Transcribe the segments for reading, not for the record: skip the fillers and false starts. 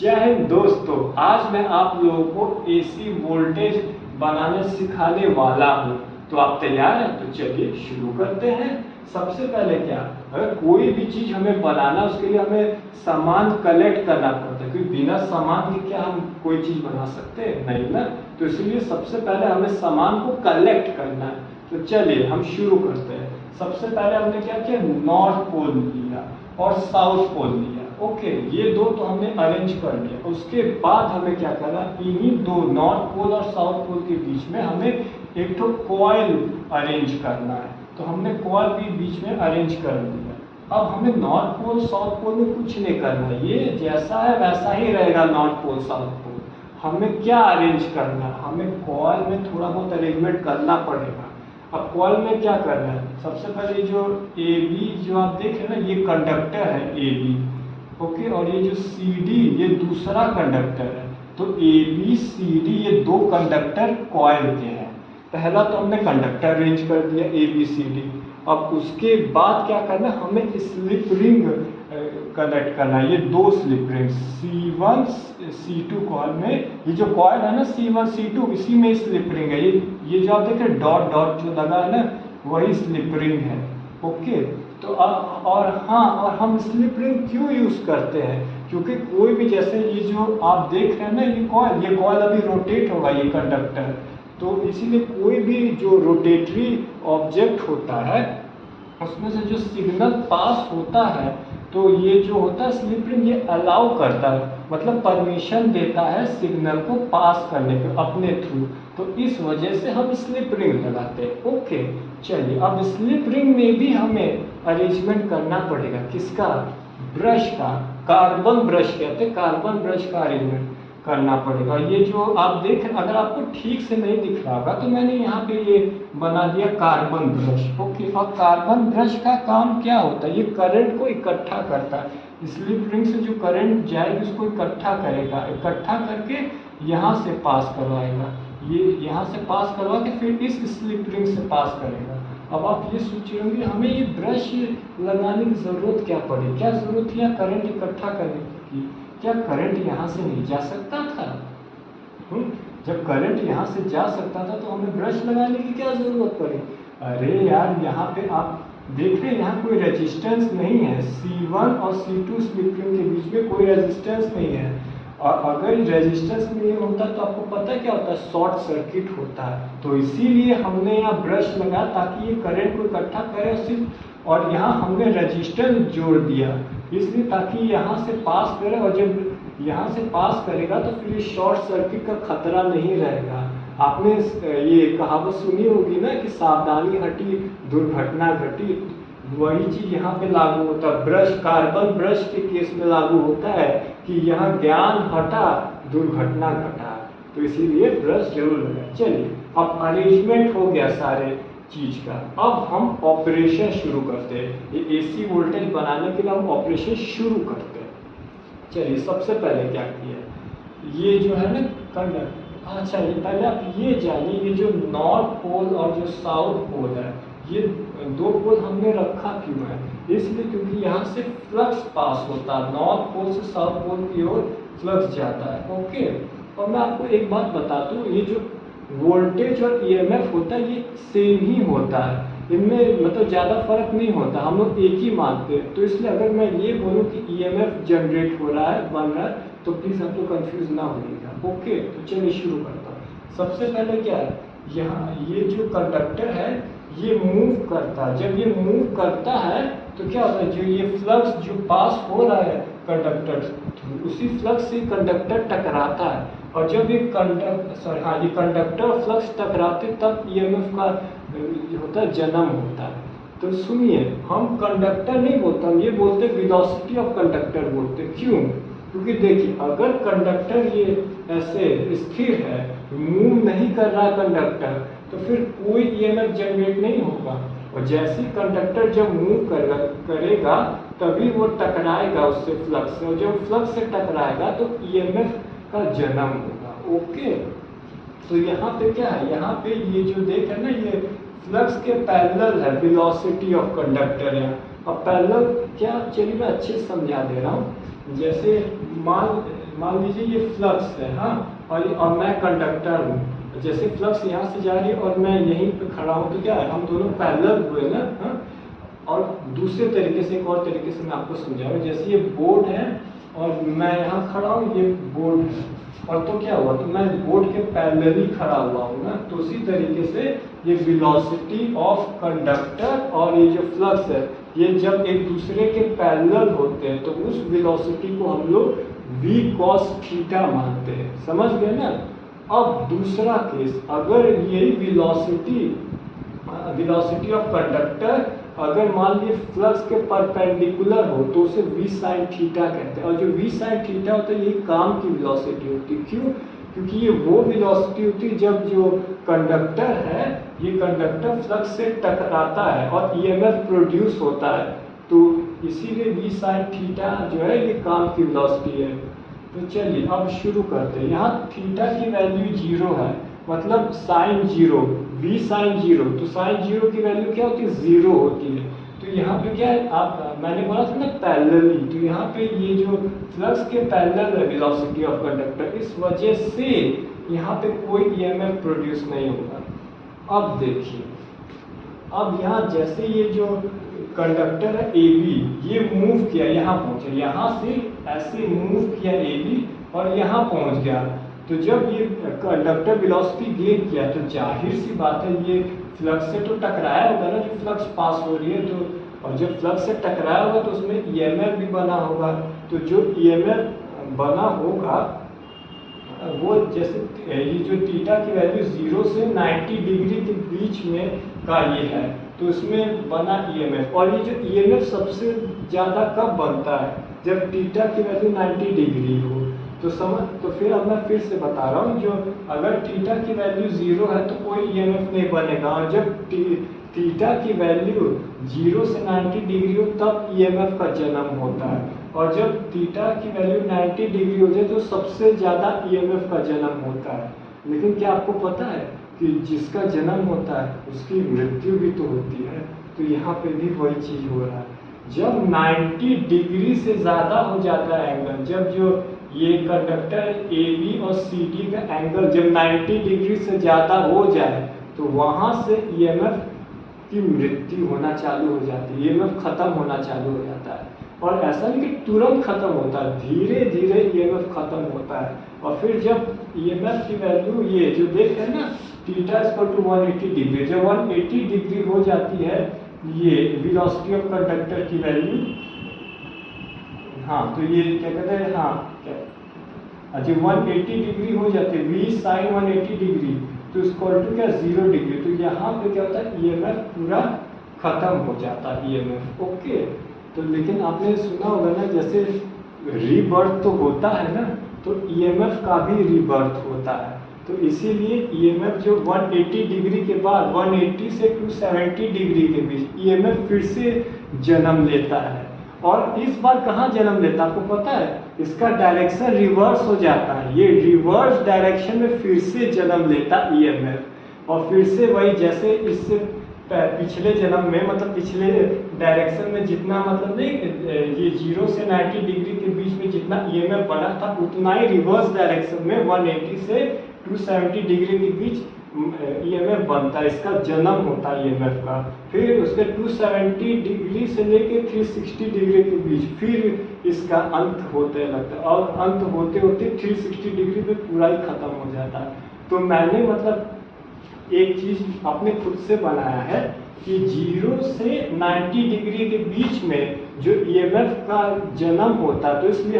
जय हिंद दोस्तों, आज मैं आप लोगों को एसी वोल्टेज बनाने सिखाने वाला हूँ। तो आप तैयार हैं? तो चलिए शुरू करते हैं। सबसे पहले क्या, अगर कोई भी चीज़ हमें बनाना, उसके लिए हमें सामान कलेक्ट करना पड़ता है, क्योंकि बिना सामान के क्या हम कोई चीज़ बना सकते हैं? नहीं ना। तो इसलिए सबसे पहले हमें सामान को कलेक्ट करना है। तो चलिए हम शुरू करते हैं। सबसे पहले हमने क्या किया, नॉर्थ पोल लिया और साउथ पोल लिया। ओके, ये दो तो हमने अरेंज कर लिया। उसके बाद हमें क्या करना, इन्हीं दो नॉर्थ पोल और साउथ पोल के बीच में हमें एक तो कॉइल अरेंज करना है। तो हमने कॉइल भी बीच में अरेंज कर दिया। अब हमें नॉर्थ पोल साउथ पोल में कुछ नहीं करना, ये जैसा है वैसा ही रहेगा नॉर्थ पोल साउथ पोल। हमें क्या अरेंज करना है, हमें कॉइल में थोड़ा बहुत अरेंजमेंट करना पड़ेगा। अब कॉइल में क्या करना है, सबसे पहले जो ए बी जो आप देख रहे हैं ना, ये कंडक्टर है ए बी। ओके, और ये जो सी डी ये दूसरा कंडक्टर है। तो ए बी सी डी ये दो कंडक्टर कॉइल के हैं। पहला तो हमने कंडक्टर अरेंज कर दिया ए बी सी डी। अब उसके बाद क्या करना है, हमें स्लिप रिंग कनेक्ट करना है। ये दो slip ring C1 C2 coil में, ये जो कॉइल है ना C1 C2 इसी में स्लिप रिंग है। ये जो आप देख रहे हैं डॉट डॉट जो लगा है ना, वही स्लिप रिंग है। ओके, तो और हाँ, और हम स्लिप रिंग क्यों यूज़ करते हैं, क्योंकि कोई भी, जैसे ये जो आप देख रहे हैं ना, ये कॉइल अभी रोटेट होगा, ये कंडक्टर। तो इसीलिए कोई भी जो रोटेटरी ऑब्जेक्ट होता है उसमें से जो सिग्नल पास होता है, तो ये जो होता है स्लिप रिंग ये अलाउ करता है, मतलब परमिशन देता है सिग्नल को पास करने के अपने थ्रू। तो इस वजह से हम स्लिप रिंग लगाते हैं। ओके, चलिए अब स्लिप रिंग में भी हमें अरेंजमेंट करना पड़ेगा। किसका? ब्रश का। कार्बन ब्रश कहते हैं, कार्बन ब्रश का अरेंजमेंट करना पड़ेगा। ये जो आप देख, अगर आपको ठीक से नहीं दिख रहा होगा तो मैंने यहाँ पे ये बना दिया कार्बन ब्रश। ओके, और कार्बन ब्रश का काम क्या होता है, ये करंट को इकट्ठा करता है। स्लिप रिंग से जो करंट जाएगी उसको इकट्ठा करेगा, इकट्ठा करके यहाँ से पास करवाएगा। ये यहाँ से पास करवा के फिर इस स्लिप रिंग से पास करेगा। अब आप ये सोच रहे होंगे हमें ये ब्रश लगाने की ज़रूरत क्या पड़ी, क्या ज़रूरत है करंट इकट्ठा करने की? क्या करंट यहाँ से नहीं जा सकता था? जब करंट यहाँ से जा सकता था तो हमें ब्रश लगाने की क्या ज़रूरत पड़ी? अरे यार, यहाँ पे आप देख रहे हैं यहाँ कोई रेजिस्टेंस नहीं है। C1 और C2 स्लिप रिंग के बीच में कोई रेजिस्टेंस नहीं है। और अगर रेजिस्टेंस नहीं होता तो आपको पता है क्या होता है, शॉर्ट सर्किट होता है। तो इसीलिए हमने यहाँ ब्रश लगाया ताकि ये करंट को इकट्ठा करे सिर्फ, और यहाँ हमने रेजिस्टेंस जोड़ दिया इसलिए ताकि यहाँ से पास करे, और जब यहाँ से पास करेगा तो फिर ये शॉर्ट सर्किट का खतरा नहीं रहेगा। आपने ये कहावत सुनी होगी ना कि सावधानी हटी दुर्घटना घटी। वही चीज यहाँ पे लागू होता है, ब्रश कार्बन ब्रश के केस में लागू होता है कि यहाँ ज्ञान हटा दुर्घटना घटा। तो इसीलिए ब्रश जरूर लगाए। चलिए अब अरेंजमेंट हो गया सारे चीज का। अब हम ऑपरेशन शुरू करते हैं। ये एसी वोल्टेज बनाने के लिए हम ऑपरेशन शुरू करते हैं। चलिए सबसे पहले क्या किया, ये जो है ना कंडक्टर, अच्छा ये पहले आप ये जानिए, ये जो नॉर्थ पोल और जो साउथ पोल है, ये दो पोल हमने रखा क्यों है? इसलिए क्योंकि यहाँ से फ्लक्स पास होता है, नॉर्थ पोल से साउथ पोल की ओर फ्लक्स जाता है। ओके, और मैं आपको एक बात बता दूँ, ये जो वोल्टेज और ईएमएफ होता है ये सेम ही होता है, इनमें मतलब ज़्यादा फर्क नहीं होता, हम लोग एक ही मानते हैं। तो इसलिए अगर मैं ये बोलूँ कि ईएमएफ जनरेट हो रहा है, बन रहा है, तो प्लीज़ आप लोग कंफ्यूज ना होइएगा। ओके, तो चलिए शुरू करता हूँ। सबसे पहले क्या है, यहाँ ये जो कंडक्टर है ये मूव करता है। जब ये मूव करता है तो क्या होता है, जो ये फ्लक्स जो पास हो रहा है कंडक्टर, उसी फ्लक्स से कंडक्टर टकराता है। और जब ये कंडक्टर फ्लक्स टकराते तब ईएमएफ का होता है, जन्म होता है। तो सुनिए, हम कंडक्टर नहीं बोलते, हम ये बोलते वेलोसिटी ऑफ कंडक्टर बोलते। क्यों? क्योंकि देखिए, अगर कंडक्टर ये ऐसे स्थिर है, मूव नहीं कर रहा कंडक्टर, तो फिर कोई ईएमएफ जनरेट नहीं होगा। और जैसे कंडक्टर जब मूव करेगा तभी वो टकराएगा उससे फ्लक्स से, और जब फ्लक्स से टकराएगा तो ईएमएफ का जन्म होगा। ओके, तो यहाँ पे क्या है, यहाँ पे ये जो देख है ना, ये फ्लक्स के पैरेलल है वेलोसिटी ऑफ कंडक्टर है। अब पैरेलल क्या, चलिए मैं अच्छे से समझा दे रहा हूँ। जैसे मान लीजिए ये फ्लक्स है, हाँ, और मैं कंडक्टर हूँ। जैसे फ्लक्स यहाँ से जा रही है और मैं यहीं पे खड़ा हूँ, तो क्या है, हम दोनों पैरेलल हुए ना, हाँ। और दूसरे तरीके से, एक और तरीके से मैं आपको समझाऊँ, जैसे ये बोर्ड है और मैं यहाँ खड़ा हूँ, ये बोर्ड है, और तो क्या हुआ, तो मैं बोर्ड के पैरेलली खड़ा हुआ हूँ ना, तो उसी तरीके से ये वेलोसिटी ऑफ कंडक्टर और ये जो फ्लक्स है, ये जब एक दूसरे के पैरेलल होते हैं तो उस वेलोसिटी को हम लोग v cos थीटा मानते हैं। समझ गए ना। अब दूसरा केस, अगर यही वेलोसिटी ऑफ कंडक्टर अगर मान लीजिए फ्लक्स के परपेंडिकुलर हो तो उसे v sin थीटा कहते हैं, और जो v sin थीटा होता है ये काम की वेलोसिटी होती है। क्यों? क्योंकि ये वो वेलोसिटी होती है जब जो कंडक्टर है, ये कंडक्टर फ्लक्स से टकराता है और ईएमएफ प्रोड्यूस होता है, तो इसीलिए v sin थीटा जो है ये काम की वेलोसिटी है। तो चलिए अब शुरू करते हैं। यहाँ थीटा की वैल्यू 0 है, मतलब साइन 0, v साइन 0, तो साइन 0 की वैल्यू क्या होती है, 0 होती है। तो यहाँ पे क्या है, आप मैंने बोला था ना पैरेलली, तो यहाँ पे ये जो फ्लक्स के पैरेलल है वेलोसिटी ऑफ कंडक्टर, इस वजह से यहाँ पे कोई ईएमएफ प्रोड्यूस नहीं होगा। अब देखिए, अब यहाँ जैसे ये जो कंडक्टर है AB, ये मूव किया, यहाँ पहुँचा, यहाँ से ऐसे मूव किया AB और यहाँ पहुँच गया, तो जब ये कंडक्टर वेलोसिटी गेन किया तो जाहिर सी बात है ये फ्लक्स से तो टकराया होगा ना, जो फ्लक्स पास हो रही है, तो और जब फ्लक्स से टकराया होगा तो उसमें ईएमएफ भी बना होगा, तो जो ईएमएफ बना होगा वो जैसे ये जो थीटा की वैल्यू 0 से 90 डिग्री के बीच में का ये है, तो इसमें बना ईएमएफ, और ये जो ईएमएफ सबसे ज़्यादा कब बनता है, जब थीटा की वैल्यू 90 डिग्री हो। तो फिर अब मैं फिर से बता रहा हूँ, जो अगर थीटा की वैल्यू 0 है तो कोई ईएमएफ नहीं बनेगा, और जब थीटा की वैल्यू 0 से 90 डिग्री हो तब ईएमएफ का जन्म होता है, और जब थीटा की वैल्यू 90 डिग्री हो जाए तो सबसे ज़्यादा ईएमएफ का जन्म होता है। लेकिन क्या आपको पता है कि जिसका जन्म होता है उसकी मृत्यु भी तो होती है, तो यहाँ पे भी वही चीज़ हो रहा है। जब 90 डिग्री से ज़्यादा हो जाता है एंगल, जब जो ये कंडक्टर AB और CD का एंगल जब 90 डिग्री से ज़्यादा हो जाए तो वहाँ से ईएमएफ की मृत्यु होना चालू हो जाती है, ईएमएफ खत्म होना चालू हो जाता है। और ऐसा नहीं कि तुरंत खत्म होता है, धीरे धीरे ईएमएफ खत्म होता है, और फिर जब ईएमएफ की वैल्यू ये जो देख रहे हैं ना, थीटा इक्वल टू 180 डिग्री, जब 180 डिग्री हो जाती है ये वेलोसिटी ऑफ कंडक्टर की वैल्यू, हाँ, तो ये क्या कहते हैं, हाँ क्या, अच्छा 180 डिग्री हो जाती है, v sin 180 डिग्री, तो इक्वल टू क्या 0 डिग्री, तो यहाँ पे क्या होता है ईएमएफ पूरा खत्म हो जाता है ईएमएफ। ओके, तो लेकिन आपने सुना होगा ना, जैसे रीबर्थ तो होता है ना, तो ईएमएफ का भी रीबर्थ होता है, तो इसीलिए ईएमएफ जो 180 डिग्री के बाद 180 से 270 डिग्री के बीच ईएमएफ फिर से जन्म लेता है, और इस बार कहाँ जन्म लेता है आपको पता है, इसका डायरेक्शन रिवर्स हो जाता है, ये रिवर्स डायरेक्शन में फिर से जन्म लेता ईएमएफ, और फिर से वही जैसे इससे पिछले जन्म में, मतलब पिछले डायरेक्शन में जितना, मतलब नहीं ये 0 से 90 डिग्री के बीच में जितना ईएमएफ बना था उतना ही रिवर्स डायरेक्शन में 180 से 270 डिग्री के बीच ईएमएफ बनता है, इसका जन्म होता है ईएमएफ का। फिर उसके 270 डिग्री से लेके 360 डिग्री के बीच फिर इसका अंत होते लगता है, और अंत होते होते 360 डिग्री पे पूरा ही खत्म हो जाता है। तो मैंने मतलब एक चीज अपने खुद से बनाया है कि 0 से 90 डिग्री के बीच में जो ईएमएफ का जन्म होता है, तो इसलिए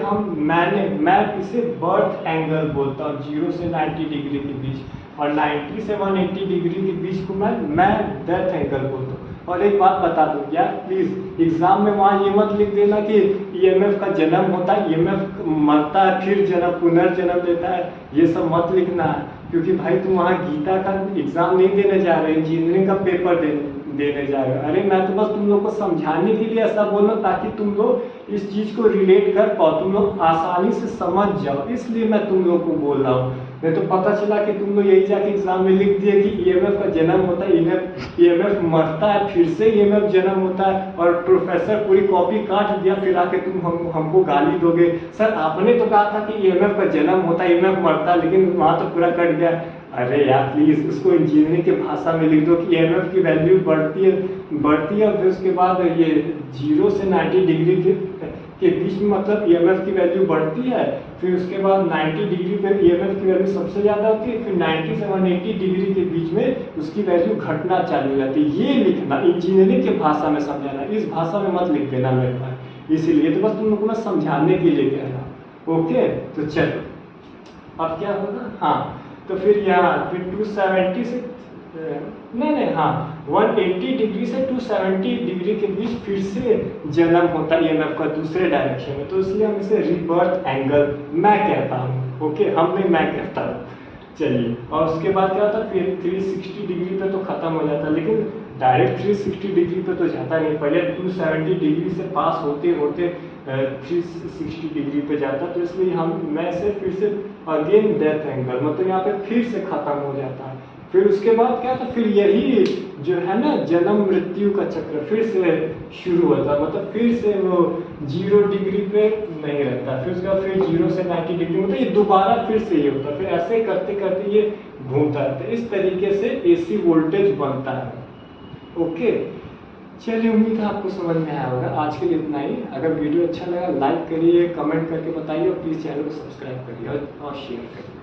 मैं इसे बर्थ एंगल बोलता हूँ 0 से 90 डिग्री के बीच, और 90 से 180 डिग्री के बीच को मैं डेथ एंगल बोलता हूँ। और एक बात बता दूँ यार प्लीज़, एग्जाम में वहाँ ये मत लिख देना कि ईएमएफ का जन्म होता है, ईएमएफ मरता है फिर जन्म पुनर्जन्म लेता है, ये सब मत लिखना है, क्योंकि भाई तुम वहाँ गीता का एग्जाम नहीं देने जा रहे, इंजीनियरिंग का पेपर देने जा रहे हो। अरे मैं तो बस तुम लोग को समझाने के लिए ऐसा बोल रहा हूँ ताकि तुम लोग इस चीज़ को रिलेट कर पाओ, तुम लोग आसानी से समझ जाओ, इसलिए मैं तुम लोग को बोल रहा हूँ। नहीं तो पता चला कि तुम लोग यही जाके एग्जाम में लिख दिए कि ईएमएफ का जन्म होता है, ईएमएफ मरता है, फिर से ईएमएफ जन्म होता है, और प्रोफेसर पूरी कॉपी काट दिया, फिर आके तुम हमको गाली दोगे, सर आपने तो कहा था कि ईएमएफ का जन्म होता है, ईएमएफ मरता है, लेकिन वहाँ तो पूरा कट गया। अरे यार प्लीज़ उसको इंजीनियरिंग की भाषा में लिख दो कि ईएमएफ की वैल्यू बढ़ती है, फिर उसके बाद ये 0 से 90 डिग्री के बीच में मतलब ईएमएफ की वैल्यू बढ़ती है, फिर उसके बाद 90 डिग्री पे ईएमएफ की वैल्यू सबसे ज़्यादा होती है, फिर 90 से 180 डिग्री के बीच में उसकी वैल्यू घटना चालू हो जाती है। ये लिखना इंजीनियरिंग की भाषा में समझाना, इस भाषा में मत लिख देना मेरे पास, इसीलिए तो बस तुम लोग को मैं समझाने के लिए कह रहा हूँ। ओके, तो चलो अब क्या होगा, हाँ तो फिर यहाँ फिर 270 से नहीं हाँ 180 डिग्री से 270 डिग्री के बीच फिर से जन्म होता है ईएमएफ का दूसरे डायरेक्शन में, तो इसलिए हम इसे रिबर्थ एंगल मैं कहता हूँ। ओके, हम नहीं मैं कहता हूँ। चलिए, और उसके बाद क्या होता है, फिर 360 डिग्री पे तो खत्म हो जाता है, लेकिन डायरेक्ट 360 डिग्री पे तो जाता नहीं, पहले 270 डिग्री से पास होते होते 360 डिग्री पे जाता, तो इसलिए मैं इसे फिर से अगेन डेथ एंगल, मतलब यहाँ पे फिर से खत्म हो जाता है। फिर उसके बाद क्या था, फिर यही जो है ना जन्म मृत्यु का चक्र फिर से शुरू होता है, मतलब फिर से वो 0 डिग्री पे नहीं रहता, फिर उसके बाद फिर 0 से 90 डिग्री, मतलब ये दोबारा फिर से ये होता है, फिर ऐसे करते करते ये घूमता रहता है। इस तरीके से एसी वोल्टेज बनता है। ओके, चलिए उम्मीद है आपको समझ में आया होगा। आज के लिए इतना ही। अगर वीडियो अच्छा लगा लाइक करिए, कमेंट करके बताइए, और प्लीज़ चैनल को सब्सक्राइब करिए और शेयर करिए।